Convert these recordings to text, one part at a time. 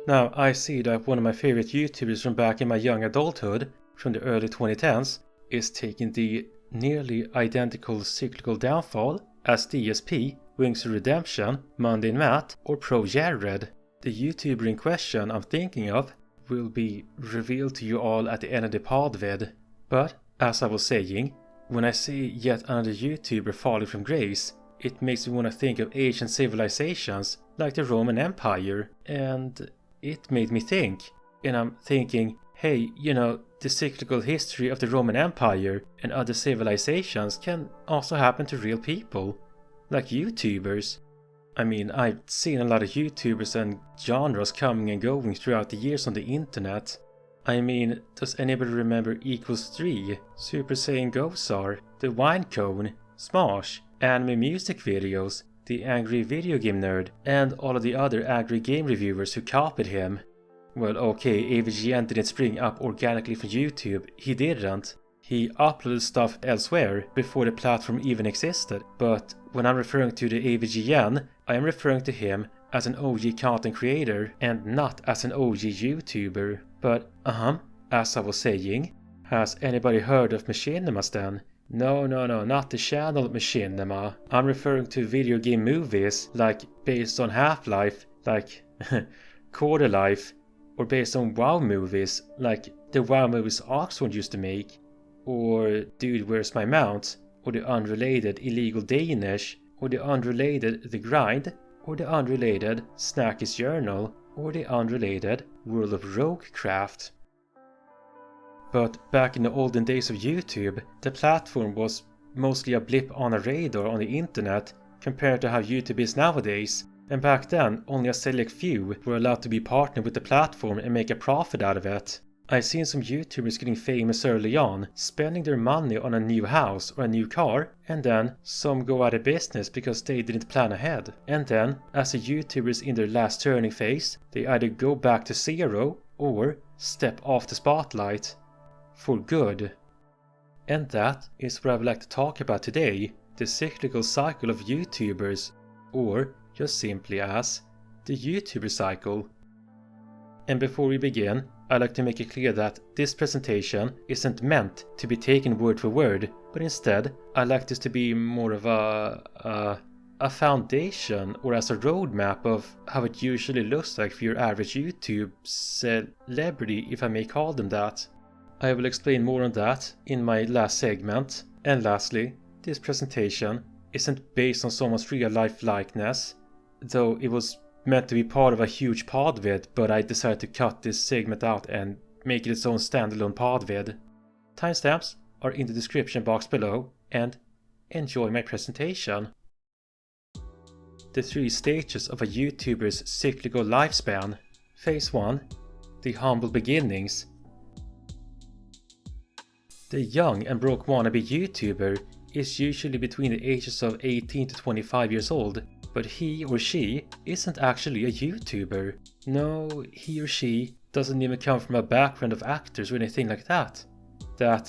Now, I see that one of my favorite YouTubers from back in my young adulthood, from the early 2010s, is taking the nearly identical cyclical downfall as DSP, Wings of Redemption, Mundane Matt, or Pro Jared. The YouTuber in question I'm thinking of will be revealed to you all at the end of the PodVid. But, as I was saying, when I see yet another YouTuber falling from grace, it makes me want to think of ancient civilizations like the Roman Empire, and it made me think. And I'm thinking, hey, the cyclical history of the Roman Empire and other civilizations can also happen to real people, like YouTubers. I mean, I've seen a lot of YouTubers and genres coming and going throughout the years on the internet. I mean, does anybody remember Equals 3, Super Saiyan Gosar, The Wine Cone, Smosh, anime music videos, The Angry Video Game Nerd, and all of the other angry game reviewers who copied him? Well, okay, AVGN didn't spring up organically from YouTube, he didn't. He uploaded stuff elsewhere before the platform even existed, but when I'm referring to the AVGN, I am referring to him as an OG content creator and not as an OG YouTuber. But, as I was saying, has anybody heard of Machinimas then? No, not the channel Machinima. I'm referring to video game movies, like based on Half-Life, like Quarter Life, or based on WoW movies, like the WoW movies Oxford used to make, or Dude Where's My Mount, or the unrelated Illegal Danish, or the unrelated The Grind, or the unrelated Snacky's Journal, or the unrelated World of Roguecraft. But back in the olden days of YouTube, the platform was mostly a blip on a radar on the internet compared to how YouTube is nowadays, and back then only a select few were allowed to be partnered with the platform and make a profit out of it. I've seen some YouTubers getting famous early on, spending their money on a new house or a new car, and then some go out of business because they didn't plan ahead. And then, as the YouTubers in their last turning phase, they either go back to zero or step off the spotlight. For good. And that is what I would like to talk about today, the cyclical cycle of YouTubers, or just simply as the YouTuber cycle. And before we begin, I'd like to make it clear that this presentation isn't meant to be taken word for word, but instead I'd like this to be more of a foundation or as a roadmap of how it usually looks like for your average YouTube celebrity, if I may call them that. I will explain more on that in my last segment. And lastly, this presentation isn't based on someone's real life likeness, though it was meant to be part of a huge PodVid, but I decided to cut this segment out and make it its own standalone PodVid. Timestamps are in the description box below, and enjoy my presentation. The 3 stages of a YouTuber's cyclical lifespan. Phase 1. The humble beginnings. The young and broke wannabe YouTuber is usually between the ages of 18 to 25 years old, but he or she isn't actually a YouTuber. No, he or she doesn't even come from a background of actors or anything like that. That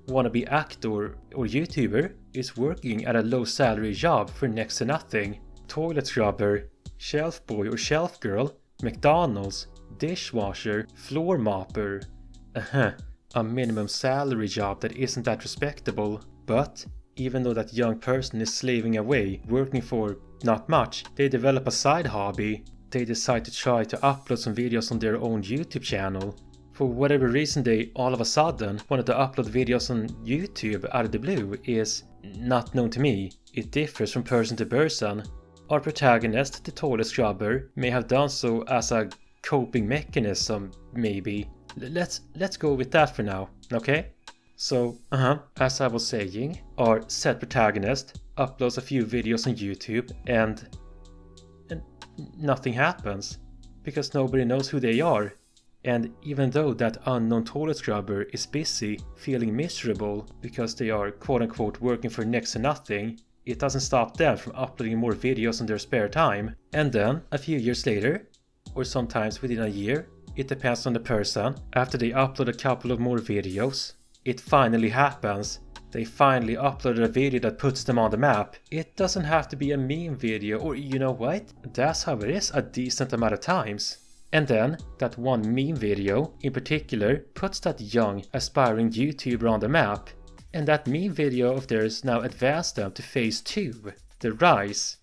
wannabe actor or YouTuber is working at a low salary job for next to nothing. Toilet scrubber, shelf boy or shelf girl, McDonald's, dishwasher, floor mopper. A minimum salary job that isn't that respectable. But even though that young person is slaving away, working for not much, they develop a side hobby. They decide to try to upload some videos on their own YouTube channel. For whatever reason they all of a sudden wanted to upload videos on YouTube out of the blue is not known to me. It differs from person to person. Our protagonist, the toilet scrubber, may have done so as a coping mechanism, maybe. Let's go with that for now, okay? So, as I was saying, our said protagonist uploads a few videos on YouTube and nothing happens, because nobody knows who they are. And even though that unknown toilet scrubber is busy feeling miserable because they are quote-unquote working for next to nothing, it doesn't stop them from uploading more videos in their spare time. And then, a few years later, or sometimes within a year, it depends on the person, after they upload a couple of more videos, it finally happens. They finally uploaded a video that puts them on the map. It doesn't have to be a meme video, or you know what? That's how it is a decent amount of times. And then that one meme video in particular puts that young aspiring YouTuber on the map, and that meme video of theirs now advanced them to phase 2, the rise.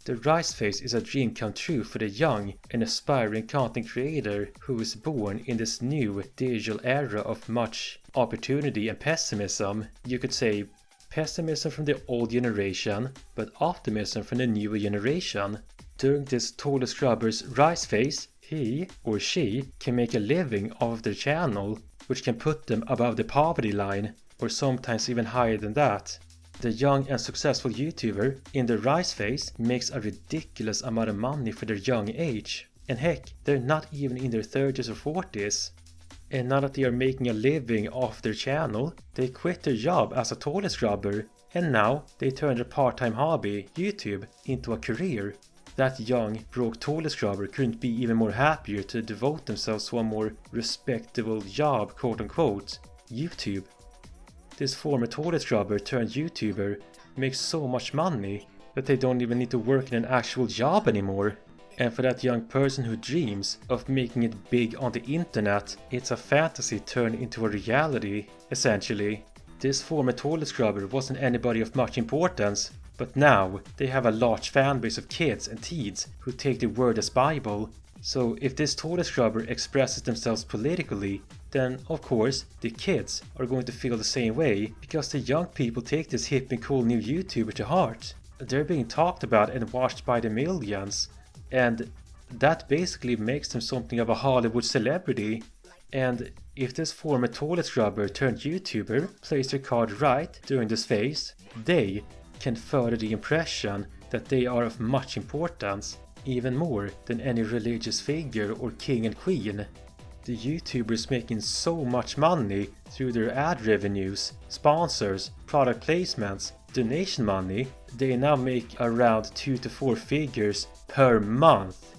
The rise phase is a dream come true for the young and aspiring content creator who is born in this new digital era of much opportunity and pessimism. You could say pessimism from the old generation, but optimism from the newer generation. During this tallest scrubber's rise phase, he or she can make a living off of their channel, which can put them above the poverty line, or sometimes even higher than that. The young and successful YouTuber in the rise phase makes a ridiculous amount of money for their young age. And heck, they're not even in their 30s or 40s. And now that they are making a living off their channel, they quit their job as a tallest scrubber, and now they turn their part-time hobby, YouTube, into a career. That young, broke tallest scrubber couldn't be even more happier to devote themselves to a more respectable job, quote unquote, YouTube. This former tallest scrubber turned YouTuber makes so much money that they don't even need to work in an actual job anymore. And for that young person who dreams of making it big on the internet, it's a fantasy turned into a reality, essentially. This former tallest scrubber wasn't anybody of much importance, but now they have a large fanbase of kids and teens who take the word as Bible. So if this tallest scrubber expresses themselves politically, then of course the kids are going to feel the same way, because the young people take this hip and cool new YouTuber to heart. They're being talked about and watched by the millions, and that basically makes them something of a Hollywood celebrity. And if this former tallest scrubber turned YouTuber plays their card right during this phase, they can further the impression that they are of much importance, even more than any religious figure or king and queen. The YouTubers making so much money through their ad revenues, sponsors, product placements, donation money, they now make around 2 to 4 figures per month.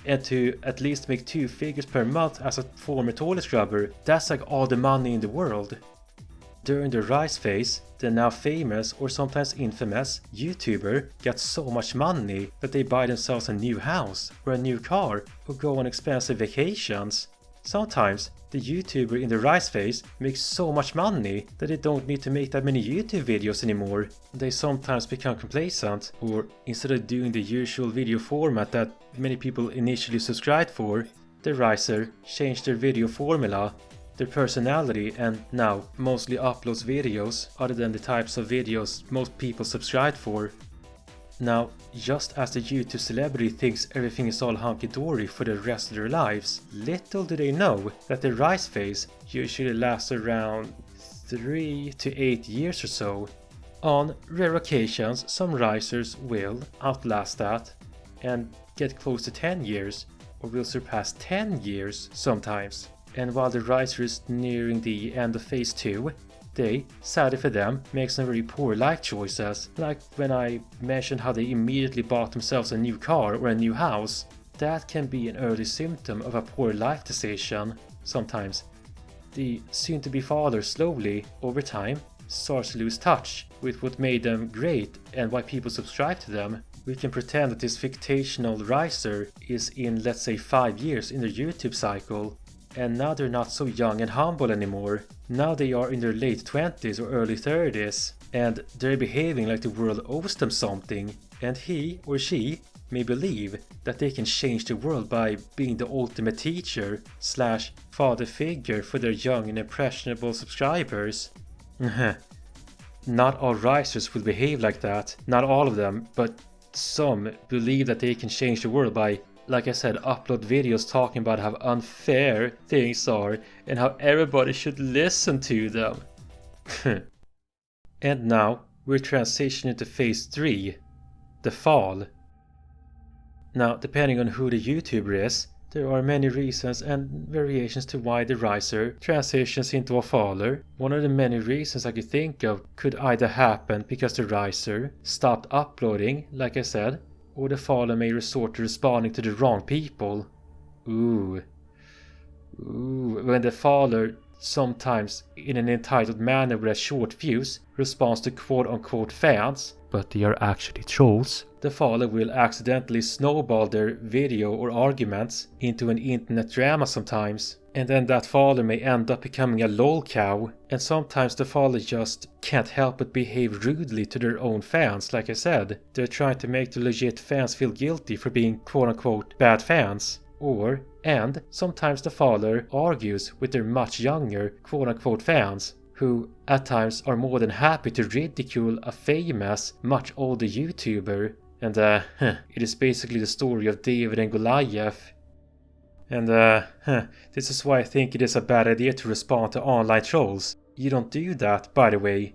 And to at least make 2 figures per month as a former tallest scrubber, that's like all the money in the world. During the rise phase, the now famous or sometimes infamous YouTuber gets so much money that they buy themselves a new house or a new car or go on expensive vacations. Sometimes the YouTuber in the rise phase makes so much money that they don't need to make that many YouTube videos anymore. They sometimes become complacent, or instead of doing the usual video format that many people initially subscribed for, the riser changed their video formula, their personality, and now mostly uploads videos other than the types of videos most people subscribe for. Now, just as the YouTube celebrity thinks everything is all hunky-dory for the rest of their lives, little do they know that the rise phase usually lasts around 3 to 8 years or so. On rare occasions, some risers will outlast that and get close to 10 years, or will surpass 10 years sometimes. And while the riser is nearing the end of phase 2, they, sadly for them, make some very poor life choices, like when I mentioned how they immediately bought themselves a new car or a new house. That can be an early symptom of a poor life decision, sometimes. The soon-to-be father slowly, over time, starts to lose touch with what made them great and why people subscribe to them. We can pretend that this fictional riser is in, let's say, 5 years in their YouTube cycle, and now they're not so young and humble anymore. Now they are in their late 20s or early 30s, and they're behaving like the world owes them something, and he or she may believe that they can change the world by being the ultimate teacher / father figure for their young and impressionable subscribers. Not all risers will behave like that, not all of them, but some believe that they can change the world by, like I said, upload videos talking about how unfair things are and how everybody should listen to them. And now we're transitioning to phase 3, the fall. Now, depending on who the YouTuber is, there are many reasons and variations to why the riser transitions into a faller. One of the many reasons I could think of could either happen because the riser stopped uploading, like I said, or the faller may resort to responding to the wrong people. When the faller sometimes in an entitled manner with a short fuse, responds to quote-unquote fans, but they are actually trolls, the follower will accidentally snowball their video or arguments into an internet drama sometimes. And then that follower may end up becoming a lol cow, and sometimes the follower just can't help but behave rudely to their own fans. Like I said, they're trying to make the legit fans feel guilty for being quote-unquote bad fans. And sometimes the follower argues with their much younger quote-unquote fans, who at times are more than happy to ridicule a famous, much older YouTuber. And it is basically the story of David and Goliath. And this is why I think it is a bad idea to respond to online trolls. You don't do that, by the way.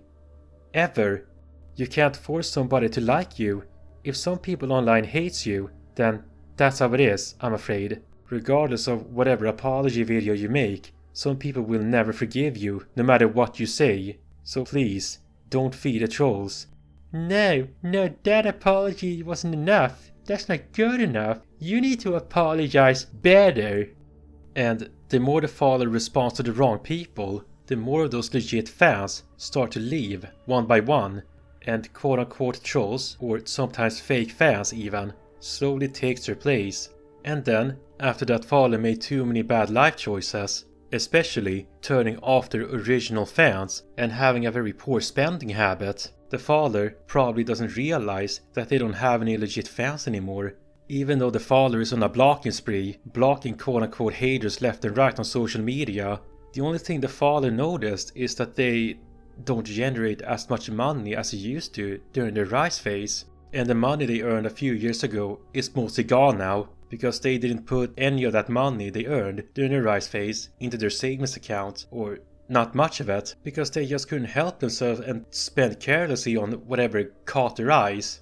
Ever. You can't force somebody to like you. If some people online hates you, then that's how it is, I'm afraid. Regardless of whatever apology video you make, some people will never forgive you, no matter what you say. So please, don't feed the trolls. No, that apology wasn't enough. That's not good enough. You need to apologize better. And the more the follower responds to the wrong people, the more of those legit fans start to leave, one by one. And quote-unquote trolls, or sometimes fake fans even, slowly takes their place. And then, after that follower made too many bad life choices, especially turning off their original fans and having a very poor spending habit, the follower probably doesn't realize that they don't have any legit fans anymore, even though the follower is on a blocking spree, blocking quote-unquote haters left and right on social media. The only thing the follower noticed is that they don't generate as much money as they used to during their rise phase, and the money they earned a few years ago is mostly gone now, because they didn't put any of that money they earned during their rise phase into their savings account, or not much of it, because they just couldn't help themselves and spent carelessly on whatever caught their eyes.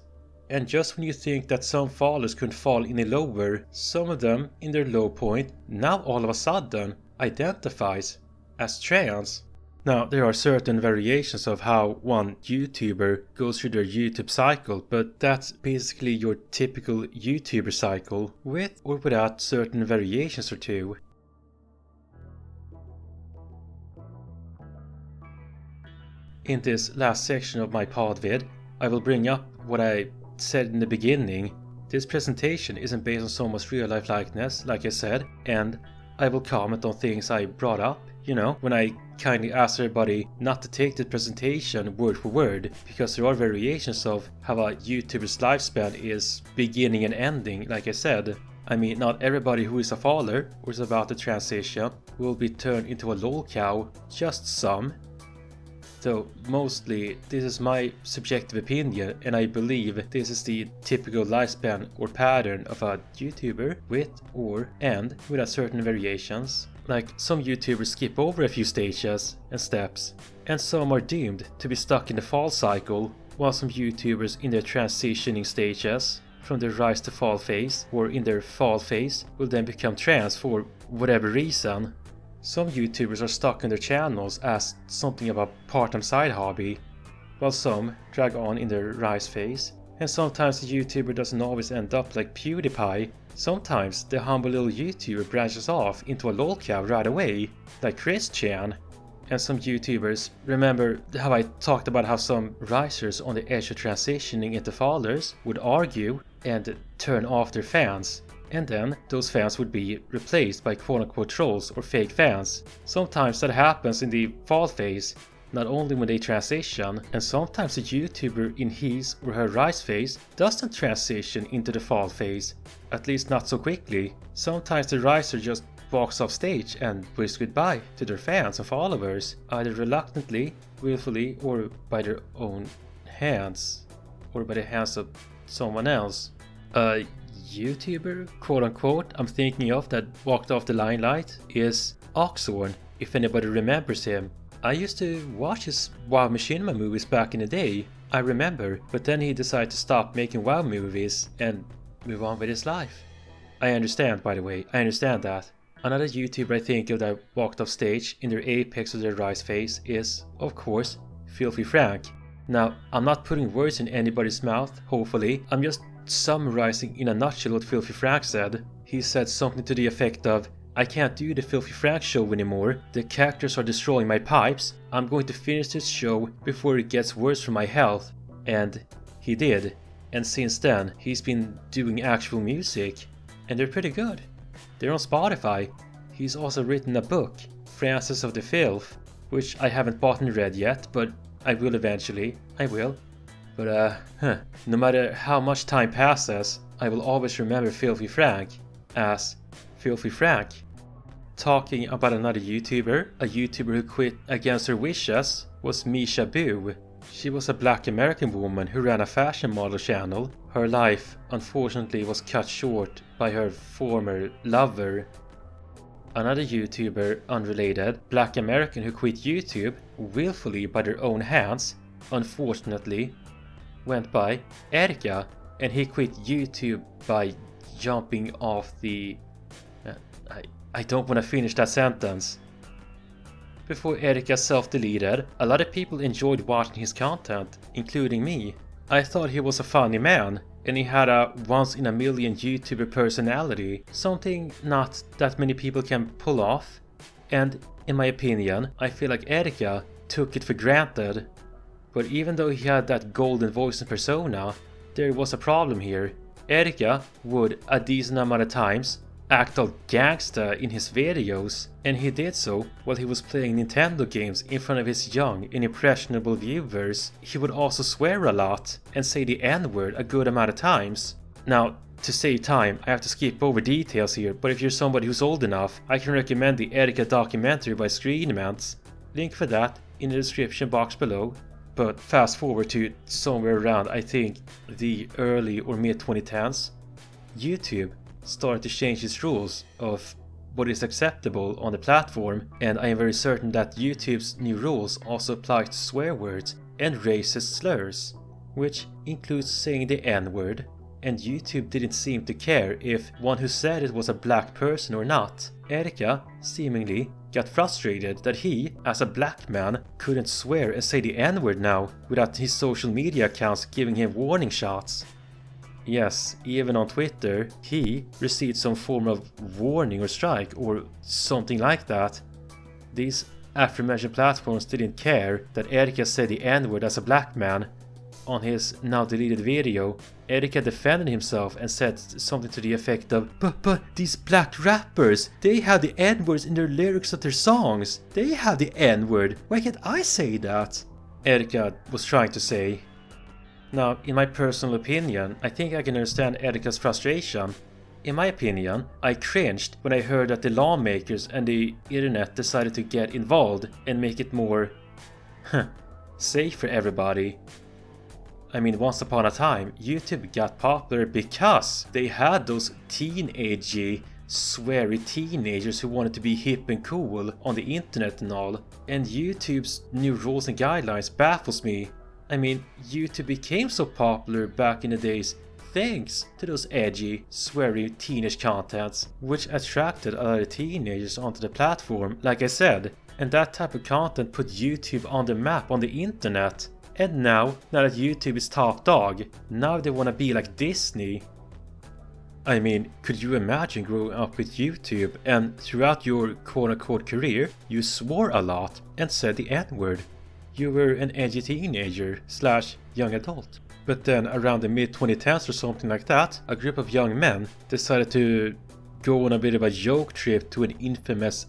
And just when you think that some followers couldn't fall any lower, some of them, in their low point, now all of a sudden identifies as trans. Now, there are certain variations of how one YouTuber goes through their YouTube cycle, but that's basically your typical YouTuber cycle, with or without certain variations or two. In this last section of my PodVid, I will bring up what I said in the beginning. This presentation isn't based on someone's real life likeness, like I said, and I will comment on things I brought up, when I kindly asked everybody not to take the presentation word for word, because there are variations of how a YouTuber's lifespan is beginning and ending, like I said. I mean, not everybody who is a follower or is about to transition will be turned into a lol cow, just some. Though mostly this is my subjective opinion, and I believe this is the typical lifespan or pattern of a YouTuber, with or and without certain variations. Like, some YouTubers skip over a few stages and steps, and some are doomed to be stuck in the fall cycle, while some YouTubers in their transitioning stages from their rise to fall phase, or in their fall phase, will then become trans for whatever reason. Some YouTubers are stuck in their channels as something of a part-time side hobby, while some drag on in their rise phase. And sometimes the YouTuber doesn't always end up like PewDiePie. Sometimes the humble little YouTuber branches off into a lol cow right away, like Chris-chan. And some YouTubers, remember how I talked about how some risers on the edge of transitioning into followers would argue and turn off their fans, and then those fans would be replaced by quote-unquote trolls or fake fans. Sometimes that happens in the fall phase, not only when they transition, and sometimes a YouTuber in his or her rise phase doesn't transition into the fall phase, at least not so quickly. Sometimes the riser just walks off stage and waves goodbye to their fans and followers, either reluctantly, willfully, or by their own hands, or by the hands of someone else. A YouTuber, quote unquote, I'm thinking of that walked off the limelight is Oxorn, if anybody remembers him. I used to watch his WoW Machinima movies back in the day, I remember, but then he decided to stop making WoW movies and move on with his life. I understand, by the way, I understand that. Another YouTuber I think of that walked off stage in their apex of their rise phase is, of course, Filthy Frank. Now, I'm not putting words in anybody's mouth, hopefully, I'm just summarizing in a nutshell what Filthy Frank said. He said something to the effect of, I can't do the Filthy Frank show anymore. The characters are destroying my pipes. I'm going to finish this show before it gets worse for my health. And he did. And since then, he's been doing actual music. And they're pretty good. They're on Spotify. He's also written a book, Francis of the Filth, which I haven't bought and read yet, but I will eventually. I will. But no matter how much time passes, I will always remember Filthy Frank as Filthy Frank. Talking about another YouTuber, a YouTuber who quit against her wishes, was Misha Boo. She was a Black American woman who ran a fashion model channel. Her life, unfortunately, was cut short by her former lover. Another YouTuber, unrelated, Black American who quit YouTube, willfully by their own hands, unfortunately, went by Erika, and he quit YouTube by jumping off the... I don't want to finish that sentence. Before Erika self-deleted, a lot of people enjoyed watching his content, including me. I thought he was a funny man, and he had a once-in-a-million YouTuber personality, something not that many people can pull off. And in my opinion, I feel like Erika took it for granted. But even though he had that golden voice and persona, there was a problem here. Erika would, a decent amount of times, act all gangsta in his videos, and he did so while he was playing Nintendo games in front of his young and impressionable viewers. He would also swear a lot and say the N-word a good amount of times. Now, to save time, I have to skip over details here, but if you're somebody who's old enough, I can recommend the Erika documentary by Screenments. Link for that in the description box below. But fast forward to somewhere around, I think, the early or mid 2010s, YouTube started to change its rules of what is acceptable on the platform, and I am very certain that YouTube's new rules also apply to swear words and racist slurs, which includes saying the N-word, and YouTube didn't seem to care if one who said it was a black person or not. Erika seemingly got frustrated that he, as a black man, couldn't swear and say the N-word now without his social media accounts giving him warning shots. Yes, even on Twitter, he received some form of warning or strike or something like that. These aforementioned platforms didn't care that Erika said the N-word as a black man. On his now deleted video, Erika defended himself and said something to the effect of, But these black rappers, they have the N-words in their lyrics of their songs. They have the N-word, why can't I say that? Erika was trying to say. Now, in my personal opinion, I think I can understand Erika's frustration. In my opinion, I cringed when I heard that the lawmakers and the internet decided to get involved and make it more safe for everybody. I mean, once upon a time, YouTube got popular because they had those teenagey, sweary teenagers who wanted to be hip and cool on the internet and all. And YouTube's new rules and guidelines baffles me. I mean, YouTube became so popular back in the days thanks to those edgy, sweary teenage contents, which attracted a lot of teenagers onto the platform, like I said, and that type of content put YouTube on the map on the internet. And now that YouTube is top dog, now they wanna be like Disney. I mean, could you imagine growing up with YouTube and throughout your quote-unquote career, you swore a lot and said the N-word? You were an edgy teenager / young adult. But then around the mid-2010s or something like that, a group of young men decided to go on a bit of a joke trip to an infamous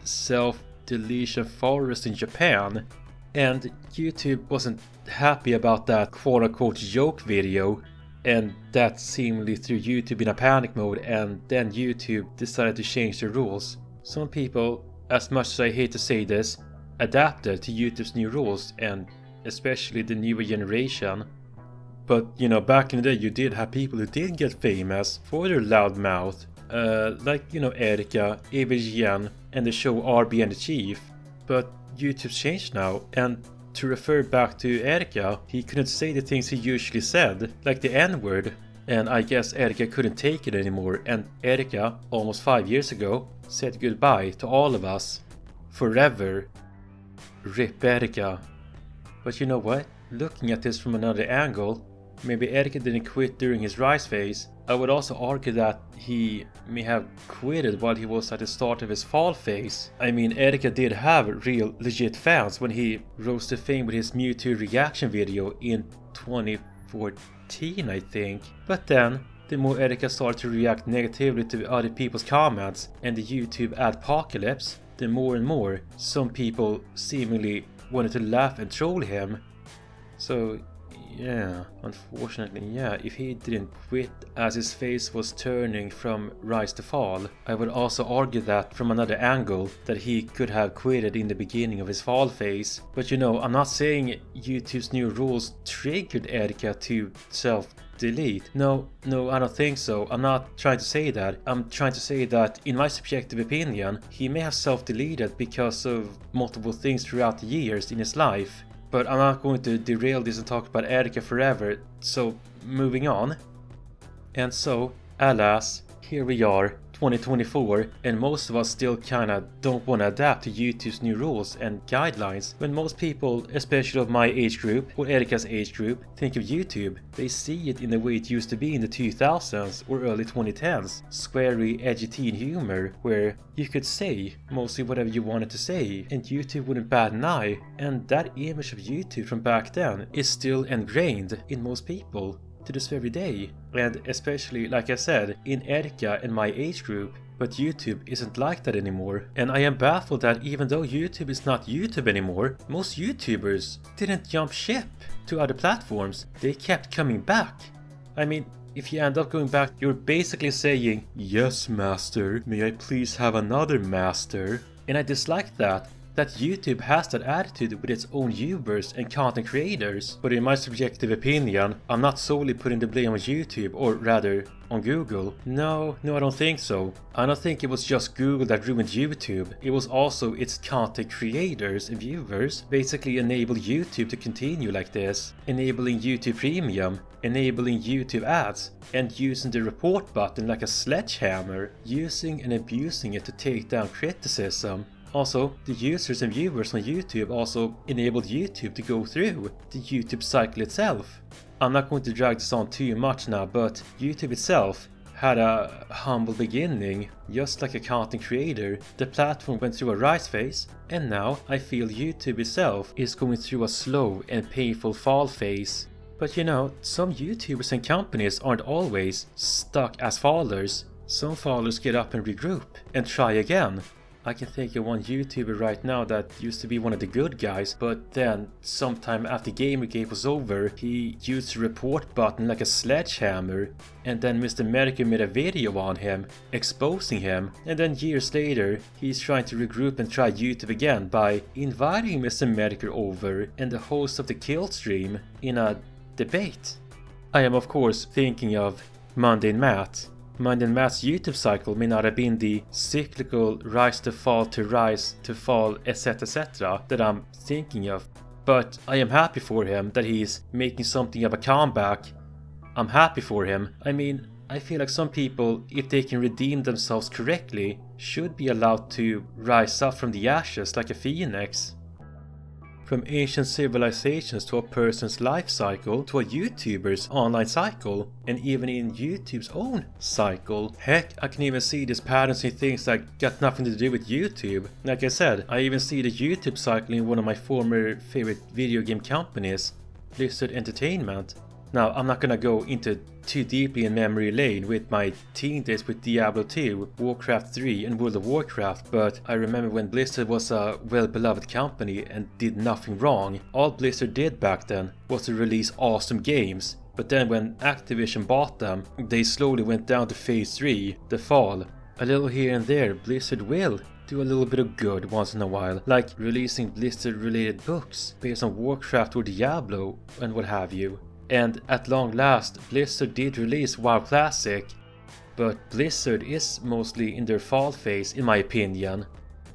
self-deletion forest in Japan. And YouTube wasn't happy about that quote-unquote joke video, and that seemingly threw YouTube in a panic mode, and then YouTube decided to change the rules. Some people, as much as I hate to say this, adapted to YouTube's new rules, and especially the newer generation. But you know, back in the day you did have people who did get famous for their loud mouth, like you know Erika, ABGN, and the show RB and the Chief. But YouTube's changed now, and to refer back to Erika, he couldn't say the things he usually said, like the N-word. And I guess Erika couldn't take it anymore, and Erika, almost 5 years ago, said goodbye to all of us. Forever. Rip Erika. But you know what? Looking at this from another angle, maybe Erika didn't quit during his rise phase. I would also argue that he may have quitted while he was at the start of his fall phase. I mean, Erika did have real legit fans when he rose to fame with his Mewtwo reaction video in 2014, I think. But then, the more Erika started to react negatively to other people's comments and the YouTube adpocalypse, the more and more some people seemingly wanted to laugh and troll him. So yeah, unfortunately, yeah, if he didn't quit as his face was turning from rise to fall, I would also argue that from another angle that he could have quitted in the beginning of his fall phase. But you know, I'm not saying YouTube's new rules triggered Erika to self-delete. No, I don't think so. I'm not trying to say that. I'm trying to say that, in my subjective opinion, he may have self-deleted because of multiple things throughout the years in his life. But I'm not going to derail this and talk about Erika forever, so moving on. And so, alas, here we are, 2024, and most of us still kinda don't wanna adapt to YouTube's new rules and guidelines. When most people, especially of my age group, or Erika's age group, think of YouTube, they see it in the way it used to be in the 2000s or early 2010s. Squarey, edgy teen humor, where you could say mostly whatever you wanted to say, and YouTube wouldn't bat an eye. And that image of YouTube from back then is still ingrained in most people to this very day, and especially, like I said, in Erika and my age group. But YouTube isn't like that anymore, and I am baffled that even though YouTube is not YouTube anymore, most YouTubers didn't jump ship to other platforms. They kept coming back. I mean, if you end up going back, you're basically saying, "Yes, master, may I please have another master?" And I dislike that YouTube has that attitude with its own YouTubers and content creators. But in my subjective opinion, I'm not solely putting the blame on YouTube, or rather on Google. No, I don't think so. I don't think it was just Google that ruined YouTube. It was also its content creators and viewers basically enabled YouTube to continue like this, enabling YouTube Premium, enabling YouTube ads, and using the report button like a sledgehammer, using and abusing it to take down criticism. Also, the users and viewers on YouTube also enabled YouTube to go through the YouTube cycle itself. I'm not going to drag this on too much now, but YouTube itself had a humble beginning. Just like a content creator, the platform went through a rise phase, and now I feel YouTube itself is going through a slow and painful fall phase. But you know, some YouTubers and companies aren't always stuck as fallers. Some fallers get up and regroup and try again. I can think of one YouTuber right now that used to be one of the good guys, but then sometime after Gamergate was over, he used the report button like a sledgehammer, and then Mr. America made a video on him, exposing him, and then years later, he's trying to regroup and try YouTube again by inviting Mr. America over and the host of the Kill stream in a debate. I am of course thinking of Mundane Matt. Mundane Matt's YouTube cycle may not have been the cyclical rise to fall, etc. that I'm thinking of, but I am happy for him that he's making something of a comeback. I'm happy for him. I mean, I feel like some people, if they can redeem themselves correctly, should be allowed to rise up from the ashes like a phoenix. From ancient civilizations to a person's life cycle, to a YouTuber's online cycle, and even in YouTube's own cycle. Heck, I can even see these patterns in things that got nothing to do with YouTube. Like I said, I even see the YouTube cycle in one of my former favorite video game companies, Blizzard Entertainment. Now, I'm not gonna go into too deeply in memory lane with my teen days with Diablo 2, Warcraft 3 and World of Warcraft, but I remember when Blizzard was a well-beloved company and did nothing wrong. All Blizzard did back then was to release awesome games, but then when Activision bought them, they slowly went down to phase 3, the fall. A little here and there, Blizzard will do a little bit of good once in a while, like releasing Blizzard-related books based on Warcraft or Diablo and what have you. And at long last, Blizzard did release WoW Classic, but Blizzard is mostly in their fall phase in my opinion.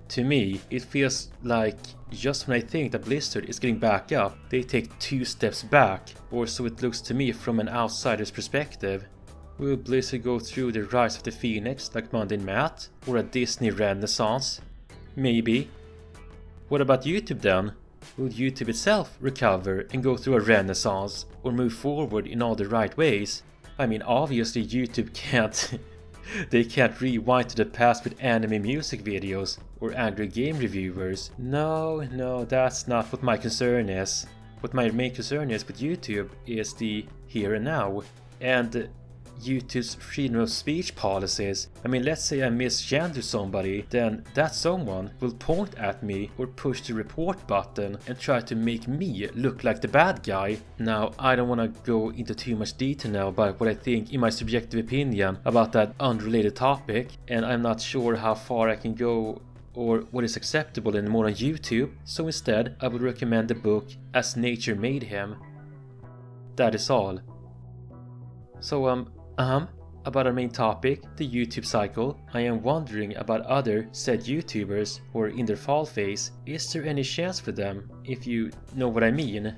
To me, it feels like just when I think that Blizzard is getting back up, they take 2 steps back, or so it looks to me from an outsider's perspective. Will Blizzard go through the rise of the Phoenix like Mundane Matt, or a Disney renaissance? Maybe. What about YouTube then? Will YouTube itself recover and go through a renaissance, or move forward in all the right ways? I mean, obviously YouTube can't they can't rewind to the past with anime music videos or angry game reviewers. No, that's not what my concern is. What my main concern is with YouTube is the here and now, and YouTube's freedom of speech policies. I mean, let's say I misgender somebody, then that someone will point at me or push the report button and try to make me look like the bad guy. Now, I don't want to go into too much detail now about what I think in my subjective opinion about that unrelated topic, and I'm not sure how far I can go or what is acceptable anymore on YouTube, so instead I would recommend the book As Nature Made Him. That is all. So about our main topic, the YouTube cycle, I am wondering about other said YouTubers who are in their fall phase. Is there any chance for them, if you know what I mean?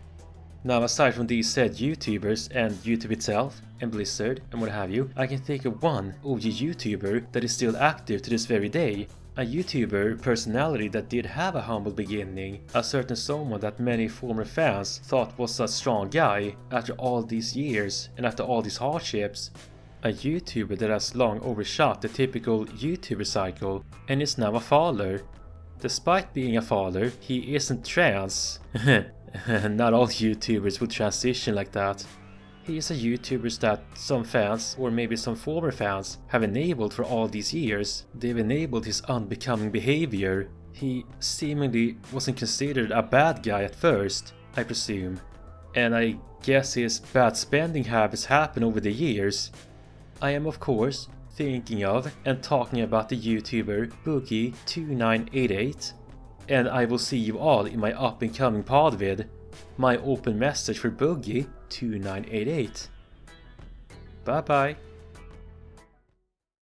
Now, aside from these said YouTubers and YouTube itself, and Blizzard and what have you, I can think of one OG YouTuber that is still active to this very day. A YouTuber personality that did have a humble beginning, a certain someone that many former fans thought was a strong guy after all these years and after all these hardships. A YouTuber that has long overshot the typical YouTuber cycle and is now a faller. Despite being a faller, he isn't trans. Not all YouTubers would transition like that. He is a YouTuber that some fans, or maybe some former fans, have enabled for all these years. They've enabled his unbecoming behavior. He seemingly wasn't considered a bad guy at first, I presume. And I guess his bad spending habits happen over the years. I am of course thinking of and talking about the YouTuber Boogie2988. And I will see you all in my up and coming PodVid. My open message for Boogie2988. Bye bye.